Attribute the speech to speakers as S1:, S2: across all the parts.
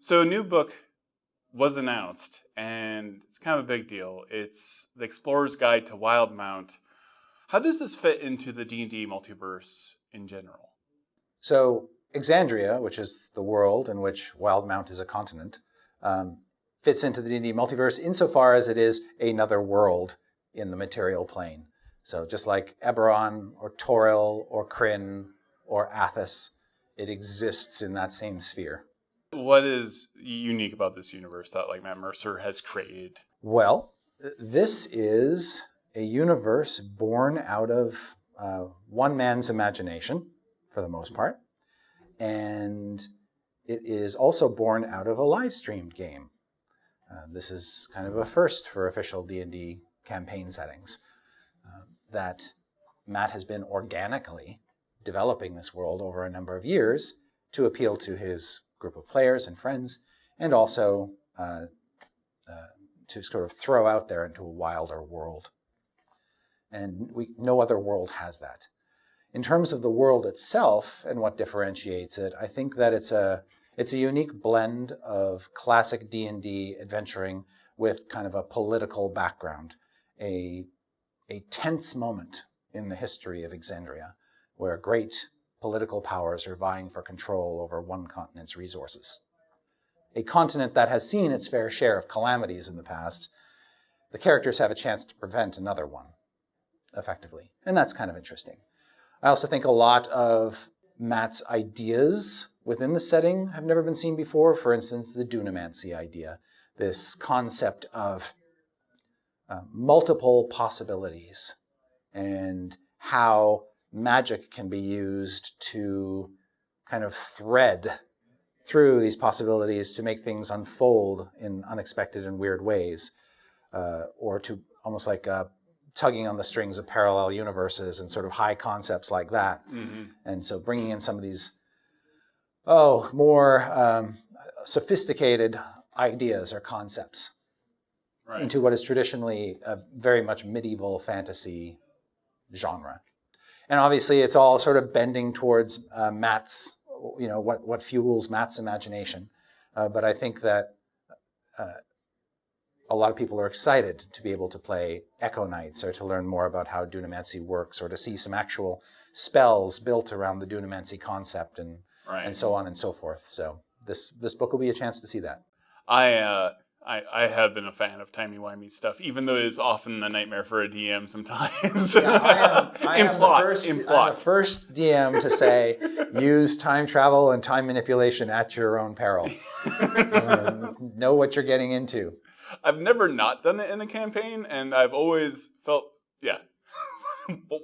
S1: So a new book was announced, and it's kind of a big deal. It's The Explorer's Guide to Wildemount. How does this fit into the D&D multiverse in general?
S2: So Exandria, which is the world in which Wildemount is a continent, fits into the D&D multiverse insofar as it is another world in the material plane. So just like Eberron or Toril or Kryn or Athos, it exists in that same sphere.
S1: What is unique about this universe that Matt Mercer has created?
S2: Well, this is a universe born out of one man's imagination, for the most part, and it is also born out of a live-streamed game. This is kind of a first for official D&D campaign settings, that Matt has been organically developing this world over a number of years to appeal to his group of players and friends, and also to sort of throw out there into a wilder world. And no other world has that. In terms of the world itself and what differentiates it, I think that it's a unique blend of classic D&D adventuring with kind of a political background, a tense moment in the history of Exandria, where great political powers are vying for control over one continent's resources. A continent that has seen its fair share of calamities in the past, the characters have a chance to prevent another one, effectively. And that's kind of interesting. I also think a lot of Matt's ideas within the setting have never been seen before. For instance, the Dunamancy idea, this concept of multiple possibilities and how magic can be used to kind of thread through these possibilities to make things unfold in unexpected and weird ways, or to almost like tugging on the strings of parallel universes and sort of high concepts like that. Mm-hmm. And so bringing in some of these more sophisticated ideas or concepts into what is traditionally a very much medieval fantasy genre. And obviously it's all sort of bending towards Matt's, what fuels Matt's imagination. But I think that a lot of people are excited to be able to play Echo Knights or to learn more about how Dunamancy works or to see some actual spells built around the Dunamancy concept and so on and so forth. So this book will be a chance to see that.
S1: I have been a fan of timey-wimey stuff, even though it is often a nightmare for a DM sometimes.
S2: Yeah, I am the first DM to say, use time travel and time manipulation at your own peril. Know what you're getting into.
S1: I've never not done it in a campaign, and I've always felt,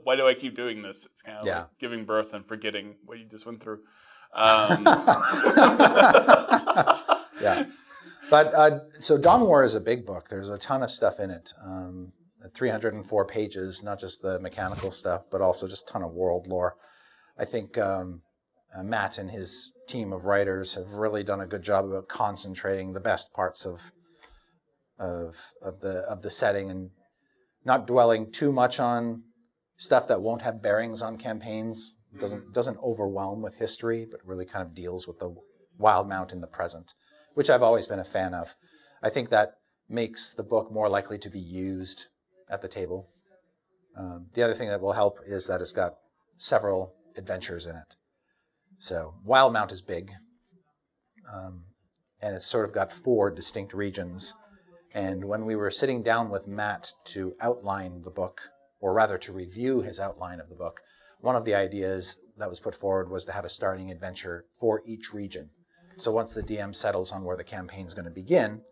S1: why do I keep doing this? It's kind of like giving birth and forgetting what you just went through.
S2: Yeah. But so Dawn War is a big book. There's a ton of stuff in it. 304 pages, not just the mechanical stuff, but also just a ton of world lore. I think Matt and his team of writers have really done a good job about concentrating the best parts of the setting and not dwelling too much on stuff that won't have bearings on campaigns. Doesn't overwhelm with history, but really kind of deals with the Wildemount in the present, which I've always been a fan of. I think that makes the book more likely to be used at the table. The other thing that will help is that it's got several adventures in it. So Wildemount is big, and it's sort of got 4 distinct regions. And when we were sitting down with Matt to outline the book, or rather to review his outline of the book, one of the ideas that was put forward was to have a starting adventure for each region. So once the DM settles on where the campaign's going to begin,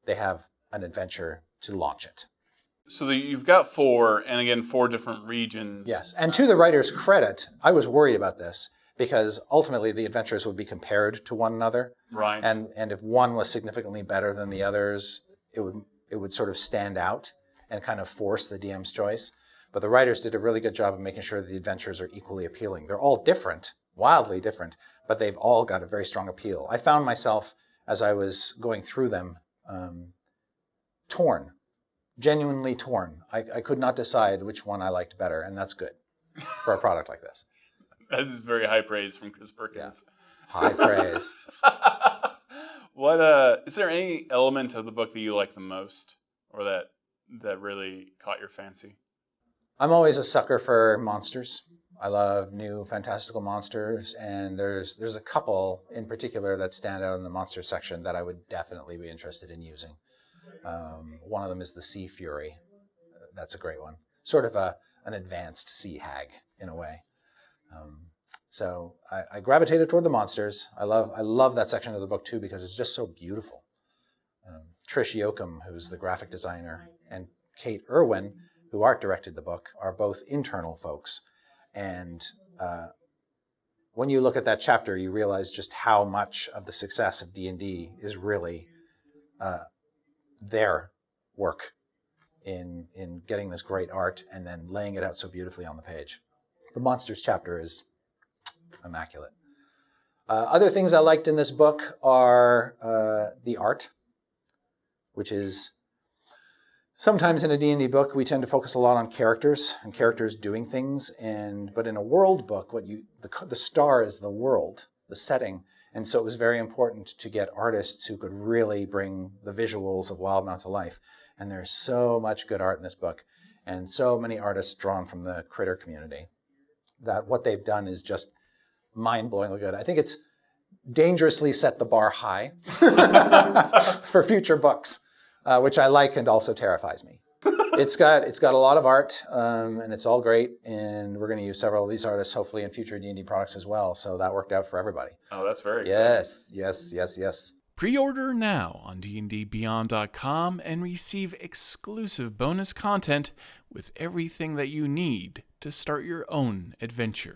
S2: they have an adventure to launch it.
S1: So you've got 4, and again, 4 different regions.
S2: Yes, and to the writer's credit, I was worried about this because ultimately the adventures would be compared to one another.
S1: Right.
S2: And if one was significantly better than the others, it would sort of stand out and kind of force the DM's choice. But the writers did a really good job of making sure the adventures are equally appealing. They're all different, wildly different, but they've all got a very strong appeal. I found myself, as I was going through them, torn, genuinely torn. I could not decide which one I liked better, and that's good for a product like this.
S1: That is very high praise from Chris Perkins.
S2: Yeah. High praise.
S1: What is there any element of the book that you like the most, or that really caught your fancy?
S2: I'm always a sucker for monsters. I love new fantastical monsters, and there's a couple in particular that stand out in the monster section that I would definitely be interested in using. One of them is the Sea Fury. That's a great one. Sort of an advanced sea hag in a way. So I gravitated toward the monsters. I love that section of the book too because it's just so beautiful. Trish Yoakum, who's the graphic designer, and Kate Irwin, who art directed the book, are both internal folks. And when you look at that chapter, you realize just how much of the success of D&D is really their work in getting this great art and then laying it out so beautifully on the page. The monsters chapter is immaculate. Other things I liked in this book are the art, which is sometimes in a D&D book we tend to focus a lot on characters and characters doing things, but in a world book, the star is the world, the setting, and so it was very important to get artists who could really bring the visuals of Wildemount to life. And there's so much good art in this book, and so many artists drawn from the critter community, that what they've done is just mind-blowingly good. I think it's dangerously set the bar high for future books, which I like and also terrifies me. It's got a lot of art, and it's all great, and we're going to use several of these artists hopefully in future D&D products as well, so that worked out for everybody.
S1: Oh, that's very exciting.
S2: Yes.
S3: Pre-order now on dndbeyond.com and receive exclusive bonus content with everything that you need to start your own adventure.